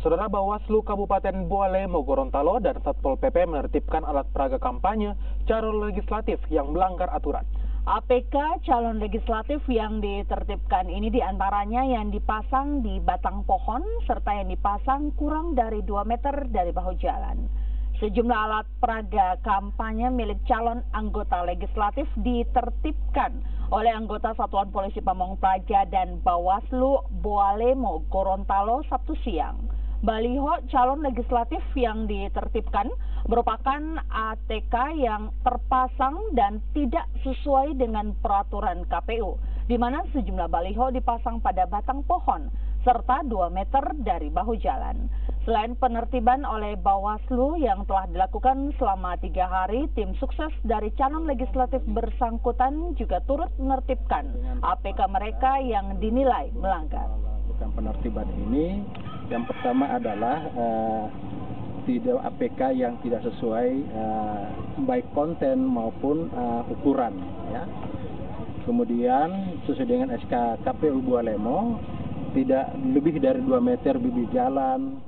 Saudara, Bawaslu Kabupaten Bualemo Gorontalo dan Satpol PP menertibkan alat peraga kampanye calon legislatif yang melanggar aturan. APK calon legislatif yang ditertibkan ini diantaranya yang dipasang di batang pohon serta yang dipasang kurang dari 2 meter dari bahu jalan. Sejumlah alat peraga kampanye milik calon anggota legislatif ditertibkan oleh anggota Satuan Polisi Pamong Praja dan Bawaslu Bualemo Gorontalo Sabtu siang. Baliho calon legislatif yang ditertibkan merupakan ATK yang terpasang dan tidak sesuai dengan peraturan KPU, di mana sejumlah baliho dipasang pada batang pohon serta 2 meter dari bahu jalan. Selain penertiban oleh Bawaslu yang telah dilakukan selama 3 hari, tim sukses dari calon legislatif bersangkutan juga turut menertibkan APK mereka yang dinilai melanggar. Penertiban ini yang pertama adalah tidak APK yang tidak sesuai baik konten maupun ukuran, ya. Kemudian sesuai dengan SK KPU Bualemo tidak lebih dari 2 meter bibir jalan.